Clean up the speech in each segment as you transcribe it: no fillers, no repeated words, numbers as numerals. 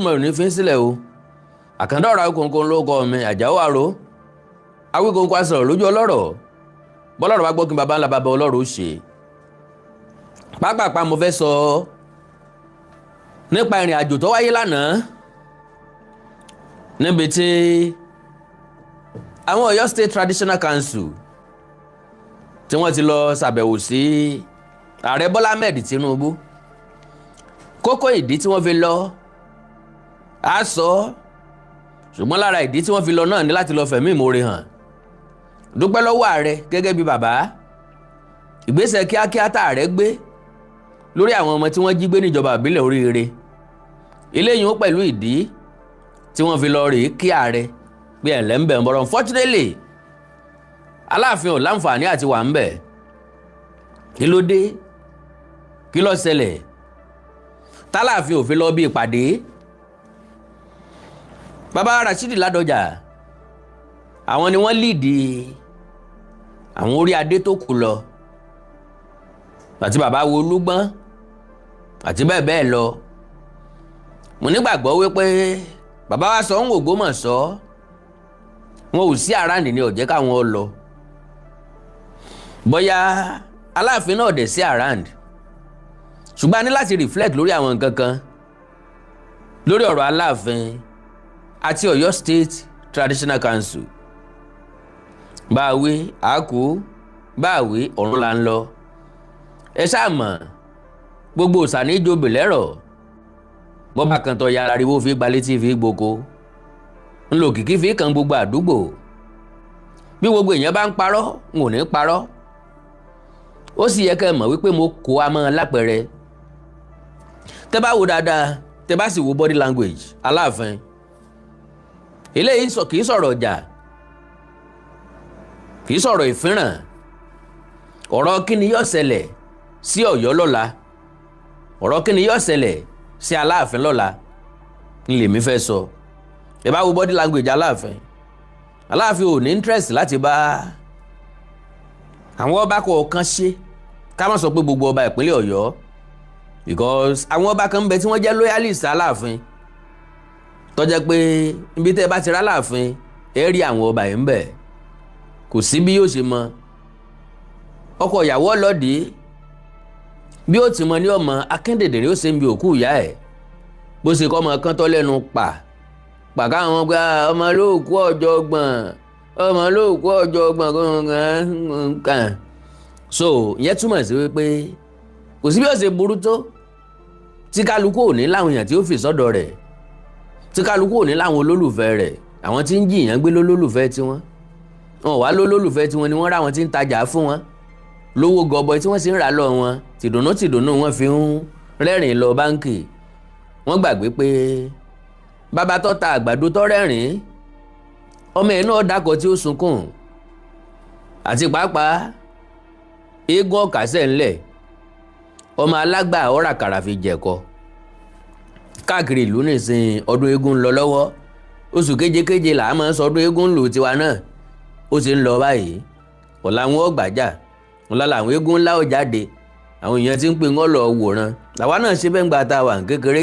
mọ̀ ní fi sílẹ̀ o àkàndá ọ̀rọ̀ Awíkonko ló kọ́ mi Àjàó Àrò Awíkonko asọ̀rọ̀ lójú ọlọ́rọ̀ bọ́lọ́rọ̀ bá gbọ́ kí baba ńlá baba ọlọ́rọ̀ ó ṣe pápápá mo fẹ́ sọ nípa ìrìn àjò tó wáyé lánàá níbi tí àwọn Ọ̀yọ́ State Traditional Council tí wọ́n ti lọ ṣàbẹ̀wò sí ààrẹ Bọ́lá Ahmed Tinubu kókó ìdí tí wọ́n fi lọ á sọ ṣùgbọ́n lára ìdí tí wọ́n fi lọ náà ní láti lọ fẹ̀mí ìmoore hàn dúpẹ́ lọ́wọ́ ààrẹ gẹ́gẹ́ bí bàbá ìgbésẹ̀ kíákíá tá ààrẹ gbé lórí àwọn ọmọ tí wọ́n jí gbé níjọba ìbílẹ̀ Oríire eléyìí ó pẹ̀lú ìdí tí wọ́n fi lọ rèé kí ààrẹ pé ẹ̀lẹ́ ń bẹ̀ ń bọ̀rọ̀ unfortunately Aláàfin ò láǹfààní àti wà ń bẹ̀ kí ló dé kí ló ṣẹlẹ̀ tálààfin ò fi lọ bí ìpàdé bàbá Rashidi Ládọjà àwọn ni wọ́n líìdì àwọn orí adé tó kù lọ àti bàbá wo Olúgbọ́n àti bẹ́ẹ̀ bẹ́ẹ̀ lọ mo nígbàgbọ́ wípé bàbá wa sọ ń wò Ògbómọ̀ṣọ́ wọn ò sí àràǹdì ní ó jẹ́ káwọn lọ bóyá Aláàfin náà dẹ̀ sí àràǹdì ṣùgbọ́n a ní láti reflect lórí àwọn nǹkan kan lórí ọ̀rọ̀ Aláàfin àti Ọ̀yọ́ State Traditional Council báwí àákú báwí ọ̀run là ń lọ ẹ ṣáà mọ̀ gbogbo ìsàníjòbè lẹ́rọ̀ bọ́bá kan tọ́ yàrá ariwo fi gbalẹ̀ tí fi gboko ńlò kìkì fi kan gbogbo àdúgbò bí gbogbo èèyàn bá ń parọ́ n ò ní parọ́ ó sì yẹ kẹ́ ẹ mọ̀ wípé mo kó a mọ́ lápẹẹrẹ tẹ́ bá wo dáadáa tẹ́ bá sì wo body language Aláàfin eléyìí kì í sọ̀rọ̀ ọjà kì í sọ̀rọ̀ ìfínràn ọ̀rọ̀ kí ni yóò ṣẹlẹ̀ sí Ọ̀yọ́ lọ́la ọ̀rọ̀ kí ni yóò ṣẹlẹ̀ sí Aláàfin lọ́la ní lèmi fẹ́ sọ ẹ bá wo body language Aláàfin ò ní interest láti bá àwọn ọba kọ̀ọ̀kan ṣe ká má sọ pé gbogbo ọba ìpínlẹ̀ Ọ̀yọ́ because àwọn ọba kan ń bẹ tí wọ́n jẹ́ loyalist Aláàfin tó jẹ́ pé ibi tẹ́ bá ti rá Aláàfin ẹ rí àwọn ọba yìí ń bẹ kò sí bí yóò ṣe mọ ọkọ ìyàwó ọlọ́dì bí ó ti mọ ní ọmọ akíndèdèrè ó ṣe ń bi òkú ìyá ẹ̀ bó ṣe kọ́ ọmọ kan tọ́ lẹ́nu pàká àwọn gba ọmọ lóòkú ọjọ́ ọgbọ̀n ọmọ lóòkú ọjọ́ ọgbọ̀n kan so ìyẹn túmọ̀ sí wípé kò sí bí ó ṣe burú tó tí kálukú ò ní láwọn èèyàn tí ó fi sọ́dọ̀ rẹ̀ tí kálukú ò ní láwọn olólùfẹ́ rẹ̀ àwọn tí ń jìyàn gbé lólólùfẹ́ tiwọn wọn wá lólólùfẹ́ tiwọn ni wọ́n rá wọn tí ń tajà fún wọn lówó gọbọi tí wọ́n sì ń rà lọ wọn tìdùnnú wọn fi ń rẹ́rìn lọ báńkì wọ́n gbàgbé pé bàbá tó ta àgbàdo tó rẹ́rìn ọmọ ẹ̀ náà dákọ̀ tí ó sunkún àti pàápàá eégún ọ̀kasẹ̀ ńlẹ̀ ọmọ alágbà ọ̀rà kàrà fi jẹ̀kọ káàkiri ìlú nìsín ọdún eégún ń lọ lọ́wọ́ oṣù kejekeje là á máa ń sọdún eégún lò tiwa náà ó ti ń lọ báyìí ọ̀la wọn ò gbàjà ọ̀la làwọn eégún ńlá ò jáde àwọn èèyàn ti ń pè wọ́n lọ wòran làwa náà ṣe bẹ́ẹ̀ ń gba ta wà ní kékeré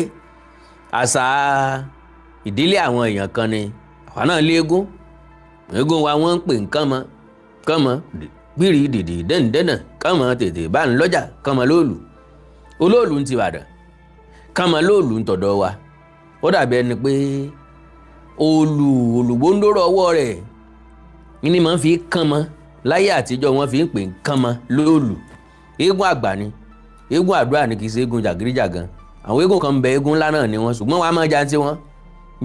àṣà ìdílé àwọn èèyàn kan ni àwa náà lé eégún wa wọ́n ń pè kánmọ́ gbìrì dìdì dẹ́nìdẹ́nà kánmọ́ tètè bá ń lọ́jà kánmọ́ lóòlù olóòlù ń ti Ìbàdàn kánmọ́ lóòlù ń tọ̀dọ̀ wa ó dàbí ẹni pé olùgbòǹdòrò ọwọ́ rẹ̀ ní máa ń fi kánmọ́ láyé àtijọ́ wọ́n fi ń pè kánmọ́ lóòlù eégún àgbà ni eégún àdúrà ni kì í ṣe eégún jàgídíjàgan àwọn eégún kan ń bẹ eégún ńlá náà ni wọ́n ṣùgbọ́n wọ́n á máa jantí wọn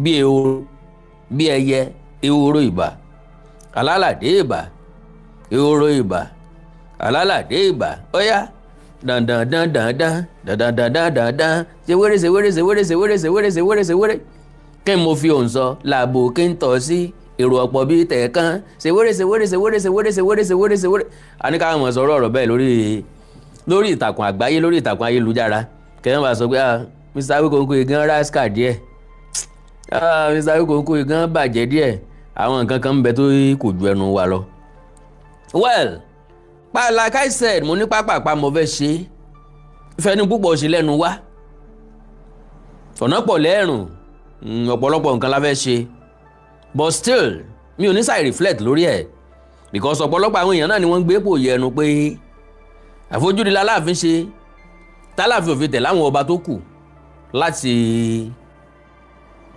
bí ehoro bí ẹyẹ ehoro ìbà alálàdé ìbà ehoro ìbà alálàdé ìbà ọ̀yá dandandandandan ṣèwéré kí n mo fi òun sọ làbò kí n tọ̀ sí èrò ọ̀pọ̀ bíi tẹ̀ẹ̀kan ṣèwéré a ní káwọn mọ̀ sọ̀rọ̀ ọ̀rọ̀ bẹ́ẹ̀ lórí ìtàkùn àgbáyé lórí ìtàkùn ayélujára kẹ́hìn bá sọ pé Mr. Awíkonko igan rasca díẹ̀ Mr. Awíkonko igan bàjẹ́ díẹ̀ àwọn nǹkan kan ń bẹ tó kò ju ẹnu wa lọ. well like I said mo ní pápápá mo fẹ́ ṣe fẹ́ni púpọ̀ ṣe lẹ́nu wá ọ̀nà pọ̀ lẹ́rùn ọ̀pọ̀lọpọ̀ nǹkan la fẹ́ ṣe but still mi ò ní ṣàì reflect lórí ẹ̀ because ọ̀pọ̀lọpọ̀ àwọn èèyàn náà ni wọ́n ń gbé pò yẹnu pé àfojúdi l'Aláàfin ṣe t'Aláàfin ò fi tẹ̀ láwọn ọba tó kù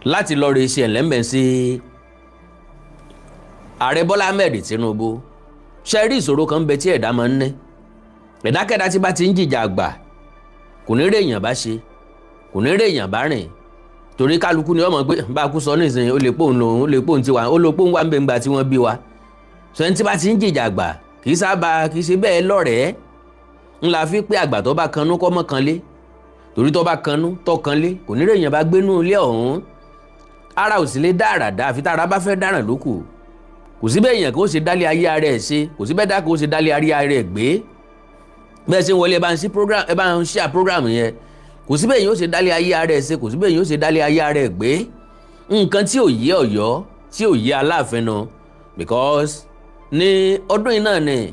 láti lọ rè ṣe ẹ̀lẹ́mbẹ̀ sí ààrẹ Bọ́lá Ahmed Tinubu. Ṣe rí ìṣòro kan bẹ tí ẹ̀dá máa ń ní ẹ̀dákẹ́dá tí bá ti ń jìjà àgbà kò ní rè èèyàn bá ṣe kò ní rè èèyàn bá rìn torí kálukú ni wọ́n mọ̀ pé bá a kú sọ nísìnyí ó lè pòun lòun ó lè pòun tiwa ó lè pòun wà ń bẹ ńgbà tí wọ́n bí wa sẹ́ni tí bá ti ń jìjà àgbà kì í ṣe bẹ́ẹ̀ lọ́rẹ̀ẹ́ ńlá fi pé àgbà tó bá kanú kọ́ mọ́ kanlé torí tó bá kanú tó kanlé kò ní rè èèyàn bá gbénú ilé ọ̀hún ara ò sì lè dá àràdá àfi tára bá fẹ́ dáràn lókù kò sí bẹ́ẹ̀ èèyàn kó ṣe dálé ayé ara ẹ̀ ṣe kò sí bẹ́ẹ̀ dá kó ṣe dálé ayé ara ẹ̀ gbé bẹ́ẹ̀ ṣe ń wọlé ẹ bá ń ṣí program yẹn kò sí bẹ́ẹ̀ yóò ṣe dálé ayé ara ẹ̀ ṣe kò sí bẹ́ẹ̀ yóò ṣe dálé ayé ara ẹ̀ gbé nǹkan tí ò yé Ọ̀yọ́ tí ò yé Aláàfin náà because ní ọdún yìí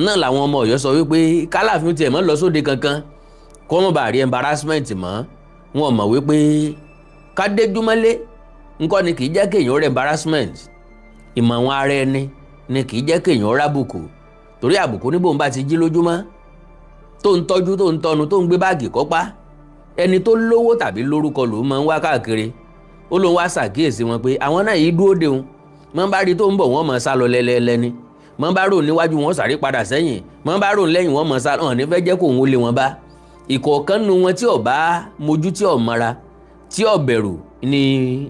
náà làwọn ọmọ Ọ̀yọ́ sọ wípé k'Aláàfin tiẹ̀ mọ́ lọ sóde kankan kó mọ̀ bá rí embarrassment mọ́ wọn mọ̀ wípé kádéjúmọ́lé nǹkan ni kì í jẹ́ kéèyàn rẹ̀ embarrassment ìmọ̀ àwọn ara ẹni ni kì í jẹ́ kéèyàn rábùkù torí àbùkù níbo ń bá ti jí lójúmọ́ tó ń tọ́jú tó ń tọ́nu tó ń gbé báàgì kọ́pá ẹni tó lówó tàbí lórúkọ lòún máa ń wá káàkiri ó lóun wá ṣàkíyèsí wọn pé àwọn náà yìí dúró de òun mọ́ bá rí tó ń bọ̀ wọ́n mọ̀ sá lọ lẹ́lẹ́lẹ́ ni mọ́ bá rò níwájú wọn sáré padà sẹ́yìn mọ́ bá rò lẹ́yìn wọn mọ̀ sá hàn nífẹ̀ẹ́ jẹ́ kóun ó lé wọn bá ìkọ̀ọ̀kan nu wọn tí ò bá mojú tí ò mọ́ra tí ò bẹ̀rù ni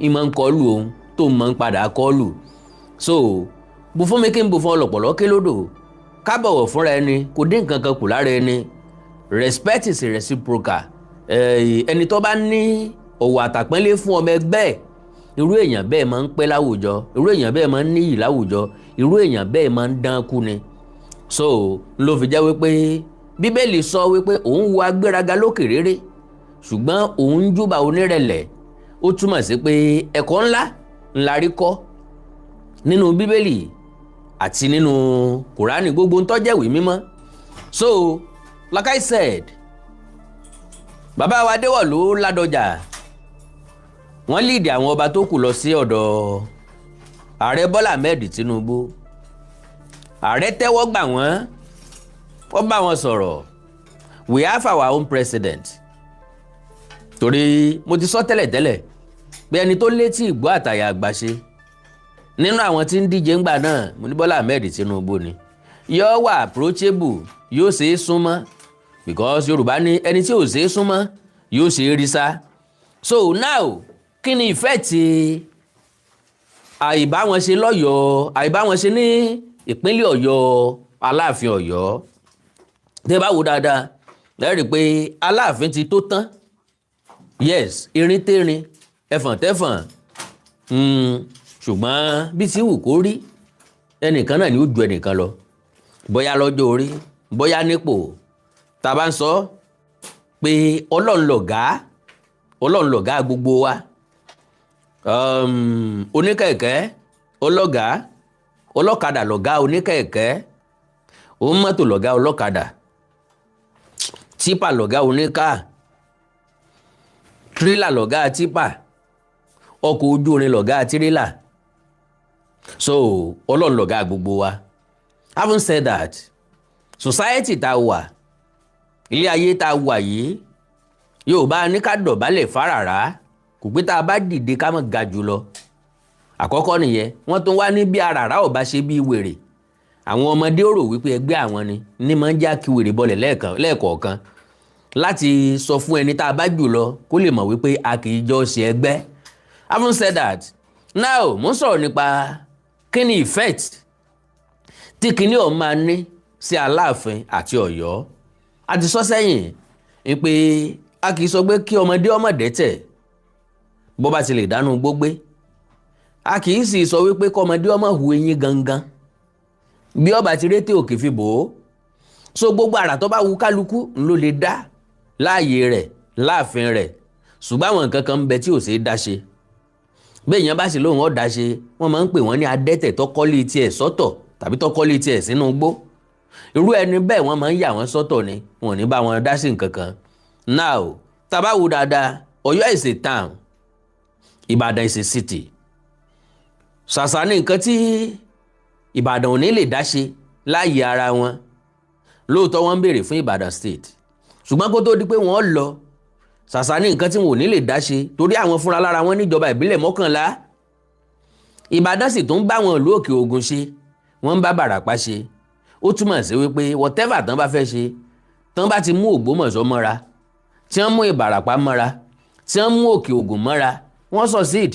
ìmọ̀ ń kọlù òun tó mọ̀ ń padà kọlù so bu fún mi kí n bu fún ọlọ́pọ̀lọ́ kí lódò ká bọ̀wọ̀ fúnra ẹni kò dín nǹkan kan kù lára ẹni respect is reciprocal ẹni tó bá ní ọ̀wọ̀ àtàpọ́nlé fún ọmọ ẹgbẹ́ irú èèyàn bẹ́ẹ̀ máa ń pẹ́ láwùjọ irú èèyàn bẹ́ẹ̀ máa ń níyì láwùjọ irú èèyàn bẹ́ẹ̀ máa ń dán kú ni so ló fi jẹ́ wípé Bíbélì sọ wípé òun wo agbéraga lókè réré ṣùgbọ́n òun júbà onírẹ̀lẹ̀ ó túmọ̀ sí pé ẹ̀kọ́ ńlá rí kọ́ nínú Bíbélì àti nínú Kùránì gbogbo ń tó jẹ́ ìwé mímọ́ so like I said bàbá wa Adéwọ̀lú Ládọjà wọ́n líìdì àwọn ọba tó kù lọ sí ọ̀dọ̀ ààrẹ Bọ́lá Ahmed Tinubu ààrẹ tẹ́wọ́ gbà wọ́n bá wọn sọ̀rọ̀ we have our own president torí mo ti sọ tẹ́lẹ̀tẹ́lẹ̀ pé ẹni tó létí ìgbọ́ àtàyà àgbàṣe nínú àwọn tí ń díje ńgbà náà mo ní Bọ́lá Ahmed Tinubu ni yóò wà approachable yóò ṣe é súnmọ́ because Yorùbá ní ẹni tí ò ṣe é súnmọ́ yóò ṣe é rí sá so now kí ni ìfẹ́ ti àìbáwọn ṣe lọ́yọ̀ọ́ àìbáwọn ṣe ní ìpínlẹ̀ Ọ̀yọ́ Aláàfin Ọ̀yọ́ tẹ́ bá wò dáadáa lẹ́rìí pé Aláàfin ti tó tán yes irin térin ẹfọ̀n tẹ́fọ̀n ṣùgbọ́n bí tí wù kó rí ẹnìkan náà ni ó ju ẹnìkan lọ bóyá lọ́jọ́ orí bóyá nípò tá a bá ń sọ pé Ọlọ́run lọ̀gá gbogbo wa oníkẹ̀kẹ́ ọlọ́gá ọlọ́kadà lọ̀gá oníkẹ̀kẹ́ onímọ́tò lọ̀gá ọlọ́kadà típà lọ̀gá oníkà tírélà lọ̀gá típà ọkọ̀ ojú irin lọ̀gá tírélà so Ọlọ́run lọ̀gá gbogbo wa. Having said that society tá a wà ilé ayé tá a wà yìí Yorùbá ní ká dọ̀bálẹ̀ fáràrá kò pé tá a bá dìde ká mọ̀ ga jù lọ àkọ́kọ́ nìyẹn wọ́n tún wá ní bí aràrá ò bá ṣe bí wèrè àwọn ọmọdé rò wípé ẹgbẹ́ àwọn ni máa ń já kí wèrè bọ́lẹ̀ lẹ́ẹ̀kọ̀ọ̀kan láti sọ fún ẹni tá a bá jù lọ kó lè mọ̀ wípé a kì í jọ ṣe ẹgbẹ́. Having said that now mo ń sọ̀rọ̀ nípa kí ni effect tí kinní ọ̀hún máa ní sí Aláàfin àti Ọ̀yọ́ a ti sọ sẹ́yìn pé a kì í sọ pé kí ọmọdé dẹ́tẹ̀ bó bá ti lè dánú gbógbé a kì í sì sọ wípé kọ́mọdé hu eyín gangan bí ọba ti rétí òkè fi bò ó so gbogbo àrà tó bá wu kálukú ló lè dá láàyè rẹ̀ láàfin rẹ̀ ṣùgbọ́n àwọn nǹkan kan ń bẹ tí ò ṣeé dá ṣe bí èèyàn bá sì lóun ọ̀ dá ṣe wọ́n máa ń pè wọ́n ní adẹ́tẹ̀ tọ́kọ́lé tiẹ̀ sọ́tọ̀ tàbí tọ́kọ́lé tiẹ̀ sínú igbó irú ẹni bẹ́ẹ̀ wọ́n máa ń yà wọ́n sọ́tọ̀ ni wọn ò ní bá wọn dá sí nǹkan kan now tá bá wò dáadáa Ọ̀yọ́ is a town Ìbàdàn is a city. Ṣàṣà ní nǹkan tí Ìbàdàn ò ní lè dá ṣe láàyè ara wọn. Lóòótọ́ wọ́n ń béèrè fún Ìbàdàn state. Ṣùgbọ́n kó tó di pé wọ́n lọ, Ṣàṣà ní nǹkan tí wọn ò ní lè dá ṣe torí àwọn fúnra lára wọn níjọba ìbílẹ̀ 11. Ìbàdàn sì tún bá wọn ìlú Òkè Ògùn ṣe, wọ́n ń bá Bàràpá ṣe. Ó túmọ̀ sí wípé whatever tán bá fẹ́ ṣe, tán bá ti mú Ògbómọ̀ṣọ́ mọ́ra, tí wọ́n mú Ìbàràpá mọ́ra, tí wọ́n mú Òkè Ògùn mọ́ra, wọ́n succeed.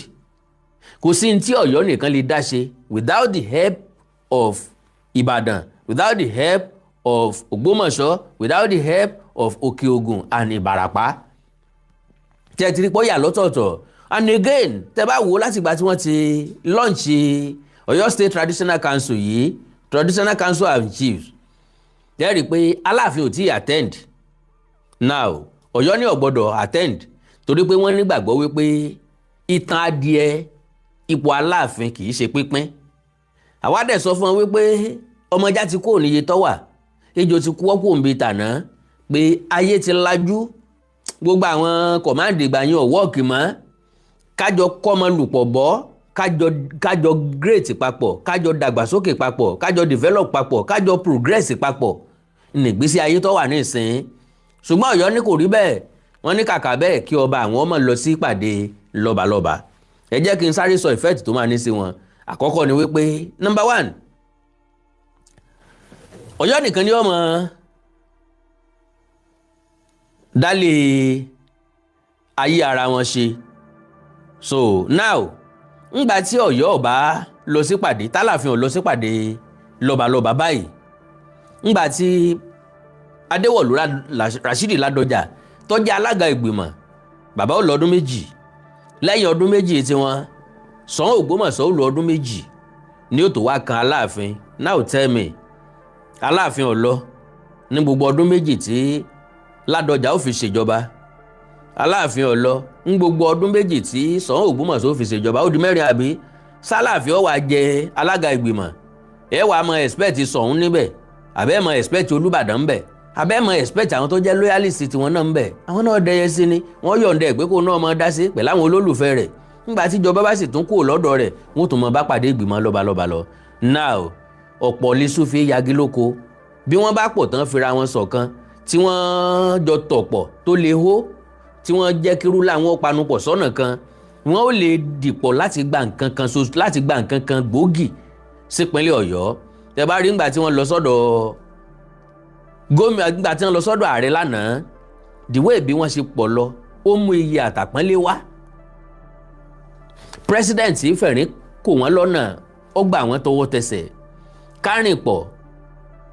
Kò sí ní tí Ọ̀yọ́ nìkan lè dá ṣe without the help of Ìbàdàn, without the help of Ògbómọ̀ṣọ́, without the help of Òkè Ògùn and Ìbàràpá. Tẹ́ ti rí pọ́ yà lọ́tọ̀ọ̀tọ̀. And again, tẹ́ bá wò láti ìgbà tí wọ́n ti launch Ọ̀yọ́ State Traditional Council yìí, Traditional Council and Chiefs, tẹ́ rí pé Aláàfin ò tí attend. Now, Ọ̀yọ́ ní ò gbọ́dọ̀ attend torí pé wọ́n nígbàgbọ́ wípé ìtàn adìẹ ipò Aláàfin kì í ṣe pínpín. Àwa dẹ̀ sọ fún wọn wípé ọmọjá ti kó níye tọ́wà, ejò ti kú ọkọ̀ òǹbí tàná, pé ayé ti lajú, gbogbo àwọn kọ̀máǹdì ìgbà yẹn ò wọ́ọ̀kì mọ́, kájọ kọ́mọ lùpọ̀ bọ́, kájọ great papọ̀, kájọ dàgbàsókè papọ̀, kájọ develop papọ̀, kájọ progress papọ̀ nígbésí ayé tó wà nísìn. Ṣùgbọ́n Ọ̀yọ́ ní kò rí bẹ́ẹ̀, wọ́n ní kàkà bẹ́ẹ̀ kí ọba àwọn ọmọ lọ sí ìpàdé lọ́balọ́ba. Ẹ jẹ́ kí n sáré sọ effect tó máa ní sí wọn. Àkọ́kọ́ ni wípé number 1, Ọ̀yọ́ nìkan ni ọmọ dálé ayé ara wọn ṣe. So now ńgbà tí Ọ̀yọ́ ọba lọ sípàdé, tálàfin ò lọ sípàdé lọ́balọ́ba báyìí, ńgbà tí Adéwọ̀lú Rashidi Ládọjà tó jẹ́ alága ìgbìmọ̀, bàbá ó lọ ọdún 2. Lẹ́yìn ọdún 2 tí wọ́n Ṣọ̀ún Ògbómọ̀ṣọ́ ó lọ ọdún 2 ní ó tó wá kan Aláàfin. Now tell me, Aláàfin ò lọ ní gbogbo ọdún 2 tí Ládọjà ó fi ṣèjọba. Aláàfin ò lọ ní gbogbo ọdún 2 tí Ṣọ̀ún Ògbómọ̀ṣọ́ ó fi ṣèjọba. Ó di 4 àbí? Sáláàfin ó wá jẹ alága ìgbìmọ̀, ẹ wá mọ expect Ṣọ̀ún níbẹ̀, àbẹ́ mọ expect Olúbàdàn níbẹ̀, àbẹ́ mọ expect àwọn tó jẹ́ loyalist tí wọ́n náà níbẹ̀. Àwọn náà dẹyẹ sí ni, wọ́n yọ̀ǹda ẹ̀ pé kó náà mọ dá sí pẹ̀lú àwọn olólùfẹ́ rẹ̀. Nígbà tí ìjọba bá sì tún kúrò lọ́dọ̀ rẹ̀, wọ́n tún mọ bá pàdé ìgbìmọ̀ lọ́balọ́ba lọ. Now ọ̀pọ̀ lẹ́sùn fi yagi lóko, bí wọ́n bá pọ̀ tán fira wọn ṣọ̀kan, tí wọ́n jọ tọ̀pọ̀ tó lè hó, tí wọ́n jẹ́ kírú láwọn panupọ̀ sọ́nà kan, wọ́n ó lè dìpọ̀ láti gba nǹkan kan gbòógì sípínlẹ̀ Ọ̀yọ́. Tẹ́ bá rí ńgbà tí wọ́n lọ sọ́dọ̀ gómìnà, ńgbà tí wọ́n lọ sọ́dọ̀ ààrẹ lánàá, the way bí wọ́n ṣe pọ̀ lọ, ó mú iye àtàpọ́nlé wá. President fẹ̀rín kò wọ́n lọ́nà, ó gbà wọ́n tọwọ́ tẹsẹ̀. Kárìn pọ̀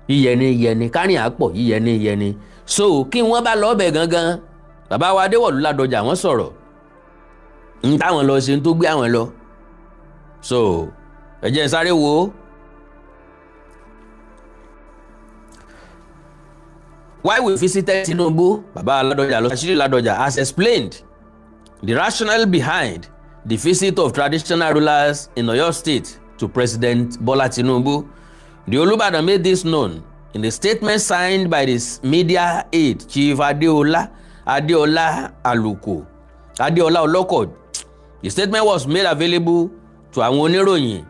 yíyẹni, kárìn àpọ̀ yíyẹni. So kí wọ́n bá lọ bẹ̀ gangan, bàbá wa Adéwọ̀lú Ládọjà wọ́n sọ̀rọ̀ ń táwọn lọ ṣe ń tó gbé àwọn lọ. So ẹ jẹ́ sáré wo. Why we visited Tinubu, Baba Ládọjà Rashidi Ládọjà has explained the rationale behind the visit of traditional rulers in Oyo State to President Bola Tinubu. The Olubadan made this known in a statement signed by his media aide, Chief Adeola Oloko. The statement was made available to àwọn oníròyìn.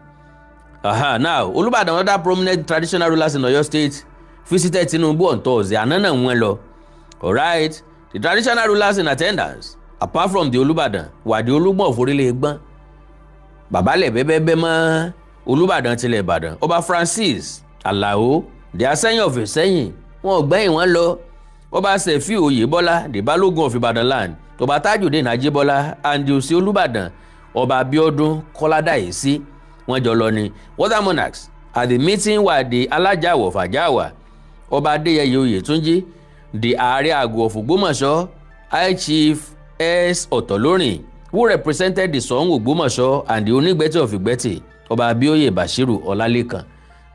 Now, Olubadan and other prominent traditional rulers in Oyo State visited Tinubu on Thursday. Àná wọ́n lọ. Alright, the traditional rulers in attendance, apart from the Olubadan, were the Olúgbọ̀n of Orílẹ̀ Ẹ̀gbọ́n, Bàbá Lẹ̀bẹ́bẹ́bẹ́ mọ́ Olúbàdàn tilẹ̀ Ìbàdàn, Ọba Francis Alao, the Asẹ́yìn of Ìsẹ́yìn, wọn ò gbẹ́yìn wọn lọ. Ọba Ṣẹ̀fíù Oyèbọ́lá, the Balógun of Ìbàdàn land, Ọba Tajudeen Ajíbọ́lá, and the Òsì Olúbàdàn, Ọba Abíọ́dún Kọ́ládàísí, wọ́n jọ lọ ni. Other monarchs at the meeting were the Alájàwọ̀ of Àjáàwá, Ọba Adéyẹyè Oyètúnjí, the Ààrẹ Àgọ́ of Ògbómọ̀ṣọ́, High Chief S. Ọ̀tọ̀lórìn, who represented the Ṣọ̀ún Ògbómọ̀ṣọ́ and the Onígbẹ́tì of Ìgbẹ́tì, Ọba Abíóyè Bashiru Ọlálékan.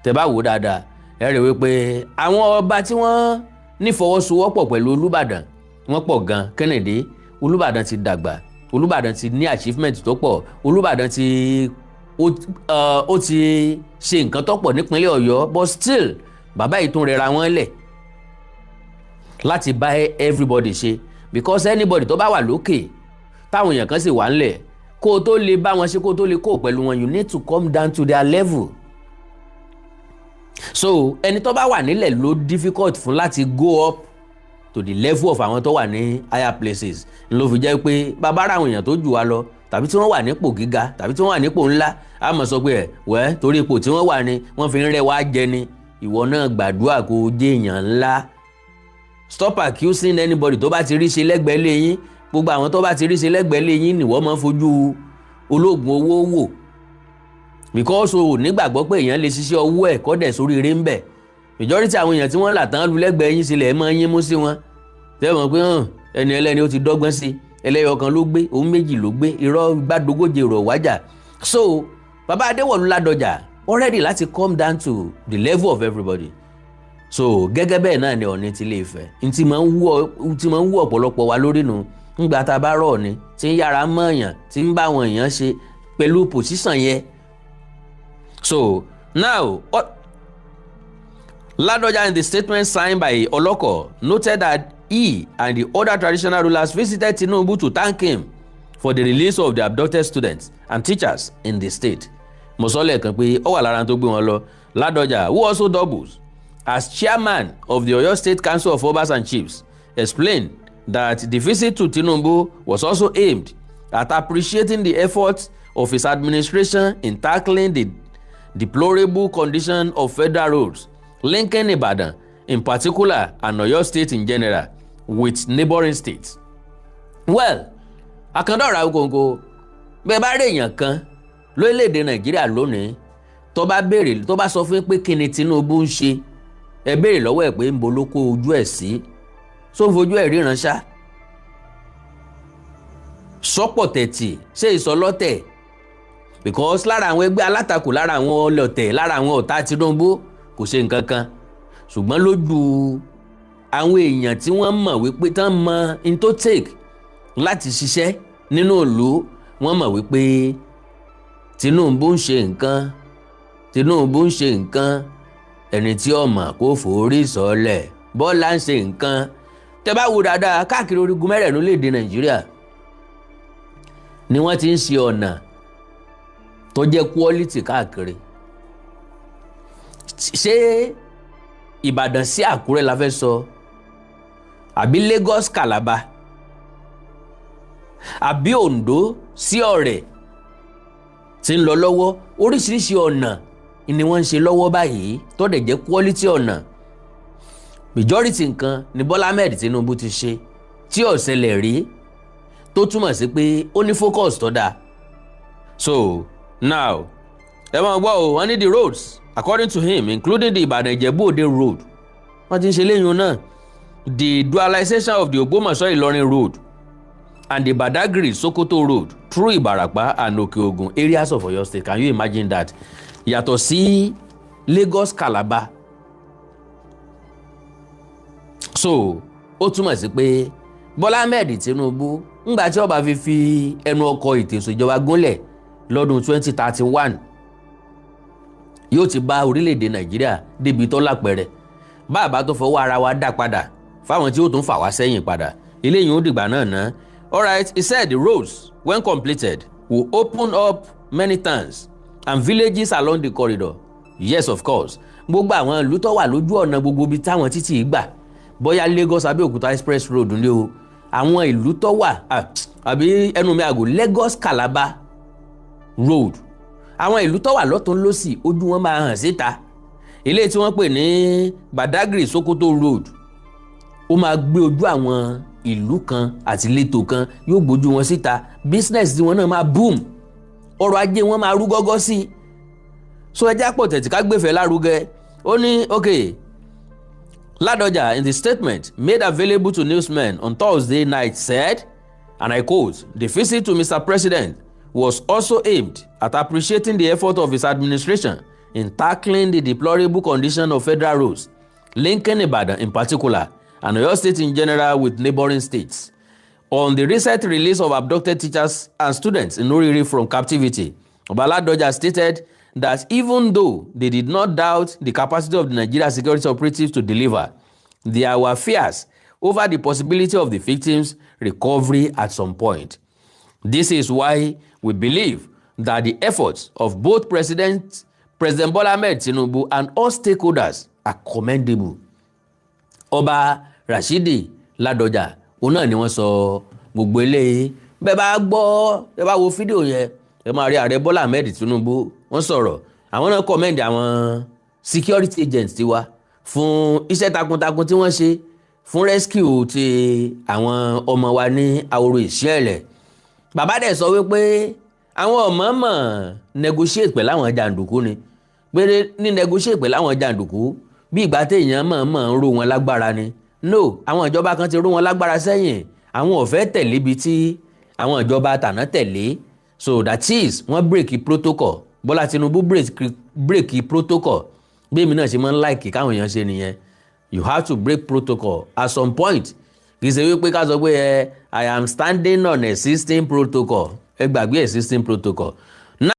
Tẹ́ bá wò dáadáa, ẹ rí wípé àwọn ọba tí wọ́n nífọwọ́sowọ́pọ̀ pẹ̀lú Olúbàdàn wọ́n pọ̀ gan. Kennedy, Olúbàdàn ti dàgbà, Olúbàdàn ti ní achievement tó pọ̀, Olúbàdàn ti ó ti ṣe nǹkan tó pọ̀ nípínlẹ̀ Ọ̀yọ́, but still bàbá yìí tún rẹra wọn lẹ̀ láti bá everybody ṣe, because anybody tó bá wà lókè táwọn èèyàn kan sì wà ńlẹ̀ kó o tó lè bá wọn ṣe, kó o tó lè kó pẹ̀lú wọn, you need to come down to their level. So ẹni tó bá wà nílẹ̀ ló difficult fún láti go up to the level of àwọn tó wà ní higher places. Ló fi jẹ́ pé bàbá ra àwọn èèyàn tó jù wá lọ tàbí tí wọ́n wà nípò gíga tàbí tí wọ́n wà nípò ńlá, a mọ̀ sọ pé wẹ́ torí ipò tí wọ́n wà ní wọ́n fi ń rẹ́ wá jẹ ni, ìwọ náà gbàdúrà kó o jẹ́ èèyàn ńlá. Stop accusing anybody tó bá ti rí ṣe lẹ́gbẹ̀ẹ́ lé yín. Gbogbo àwọn tó bá ti rí ṣe lẹ́gbẹ̀ẹ́ lé yín ni wọ́n máa ń fojú ológun owó wò, because o nígbàgbọ́ pé èèyàn lè ṣiṣẹ́ owó ẹ̀ kọ́ dẹ̀ sórí eré ń bẹ̀. Majority àwọn èèyàn tí wọ́n là tán lu lẹ́gbẹ̀ẹ́ yín sílẹ̀ ẹ̀ máa ń yín mú sí wọn. Tẹ́wọ̀n pé ẹni ẹlẹ́ni ó ti dọ́gbọ́n sí, ẹlẹ́yọ kan ló gbé, òun méjì ló gbé, irọ́ gbàdógóje rọ̀ wájà. So bàbá Adéwọ̀lú Ládọjà already láti come down to the level of everybody. So gẹ́gẹ́ bẹ́ẹ̀ náà ni Ọọ̀ni ti Ilé-Ifẹ̀. N ti máa ń wú ọ̀pọ̀lọpọ̀ wa lórí nu ńgbà tá a bá rọ̀ ni tí ń yára mọ́ èèyàn tí ń bá àwọn èèyàn ṣe pẹ̀lú position yẹn. So now Ládọjà in the statement signed by Oloko noted that he and the other traditional rulers visited Tinubu to thank him for the release of the abducted students and teachers in the state. Mo sọ lẹ́ẹ̀kan pé ó wà lára tó gbé wọn lọ. Ládọjà, who also doubles as chairman of the Oyo State Council of Obas and Chiefs, explained that the visit to Tinubu was also aimed at appreciating the efforts of his administration in tackling the deplorable condition of federal roads linking Ibadan in particular and Oyo State in general with neighboring states. Well, àkàndọ̀rọ̀ Awikonko, bẹ́ẹ̀ bá rí èèyàn kan lórílẹ̀‐èdè Nàìjíríà lónìí tó bá sọ fún pé kí ni Tinubu ń ṣe, ẹ béèrè lọ́wọ́ ẹ̀ pé ń bo ló kó ojú ẹ̀ sí, só ń fojú ẹ̀ ríran ṣá, sọ́pọ̀ tẹ̀tì ṣe ìsọlọ́tẹ̀, because lára àwọn ẹgbẹ́ alátakò, lára àwọn ọlọ́tẹ̀, lára àwọn ọ̀tá Tinubu kò ṣe nǹkan kan, ṣùgbọ́n lójú àwọn èèyàn tí wọ́n mọ̀ wípé tán mọ in tó take láti ṣiṣẹ́ nínú ìlú, wọ́n mọ̀ wípé Tinubu ń ṣe nǹkan, Tinubu ń ṣe nǹkan, ẹni tí ó mọ̀ kó forí sọlẹ̀, Bọ́lá ń ṣe nǹkan. Tẹ́ bá wo dáadáa káàkiri orígun mẹ́rẹ̀ẹ̀rin lédè Nàìjíríà ni wọ́n ti ń ṣe ọ̀nà tó jẹ́ quality káàkiri. Ṣé Ìbàdàn sí Àkúrẹ́ la fẹ́ sọ, àbí Lagos Calabar, àbí Ondo sí Ọ̀rẹ́ tí ń lọ lọ́wọ́? Oríṣiríṣi ọ̀nà ni wọ́n ń ṣe lọ́wọ́ báyìí tó dẹ̀ jẹ́ quality ọ̀nà. Majority nǹkan ni Bọ́lá Ahmed Tinubu ti ṣe tí ó ṣẹlẹ̀ rí, tó túmọ̀ sí pé ó ní focus tó dáa. So now ẹ máa gbọ́ o, wọ́n ní the roads according to him including the Ìbàdàn Ìjẹ̀bú Òde road, wọ́n ti ń ṣe léyìn náà, the dualization of the Ògbómọ̀ṣọ́ Ìlọrin road and the Badagry Sokoto road through Ìbàràpá and Òkè Ògùn areas of Oyo State. Can you imagine that? Yàtọ̀ sí Lagos Calabar. So ó túmọ̀ sí pé Bọ́lá Ahmed Tinubu ńgbà tí ó bá fi ẹnu ọkọ̀ ètò ìṣèjọba gúnlẹ̀ lọ́dún 2031 yóò ti bá orílẹ̀-èdè Nàìjíríà débi tó lápẹẹrẹ. Bàbá tó fọwọ́ ara wa dá padà fáwọn tí ó tún fà wá sẹ́yìn padà, eléyìí ó dìgbà náà ná. Alright, he said the roads when completed will open up many towns and villages along the corridor. Yes, of course. Gbogbo àwọn ìlú tó wà lójú ọ̀nà gbogbo ibi táwọn títì gbà, bóyá Lagos Abẹ́òkúta express road ní o, àwọn ìlú tó wà àbí ẹnu mi àgò Lagos Calabar road, àwọn ìlú tó wà lọ́tún lósì ojú wọn máa hàn síta. Ilé tí wọ́n pè ní Badagry Sokoto road ó máa gbé ojú àwọn ìlú kan àti ìletò kan, yóò gbójú wọn síta, business tí wọn náà máa boom, ọrọ̀ ajé wọn máa rú gọ́gọ́ sí. So ẹjẹ́ àpò tẹ̀tí ká gbéfẹ́ lárugẹ. Ó ní okay, Ládọjà in the statement made available to newsmen on Thursday night said, and I quote, the visit to Mr. President was also aimed at appreciating the effort of his administration in tackling the deplorable condition of federal roads linking Ibadan in particular and Oyo State in general with neighboring states. On the recent release of abducted teachers and students in Oriri from captivity, Ládọjà stated that even though they did not doubt the capacity of the Nigeria security operatives to deliver, there were fears over the possibility of the victims' recovery at some point. This is why we believe that the efforts of both President Bola Ahmed Tinubu and all stakeholders are commendable. Ọba Rashidi Ládọjà òun náà ni wọ́n sọ gbogbo eléyìí. Bẹ́ẹ̀ bá wo fídíò yẹn ẹ máa rí ààrẹ Bọ́lá Ahmed Tinubu wọ́n sọ̀rọ̀ àwọn náà commend àwọn security agents tiwa fún iṣẹ́ takuntakun tí wọ́n ṣe fún rescue ti àwọn ọmọ wa ní Ahoro Ìṣẹ̀lẹ̀. Bàbá dẹ̀ sọ wípé àwọn ọ̀mọ̀ọ́mọ̀ negotiate pẹ̀lú àwọn jàǹdùkú ni pé ní negotiate pẹ̀lú àwọn jàǹdùkú bí ìgbà téèyàn mọ̀ọ́mọ̀ ń ró wọn lágbára ni. No, àwọn ìjọba kan ti ró wọn lágbára sẹ́yìn àwọn ò fẹ́ tẹ̀lé ibi tí àwọn ìjọba tàná tẹ̀lé. So that is wọ́n break protocol. Bọ́lá Tinubu break protocol. Bí èmi náà ṣe máa ń like káwọn èèyàn ṣe nìyẹn. You have to break protocol at some point. Kì í ṣe wípé ká sọ pé I am standing on existing protocol. Ẹ gbàgbé existing protocol.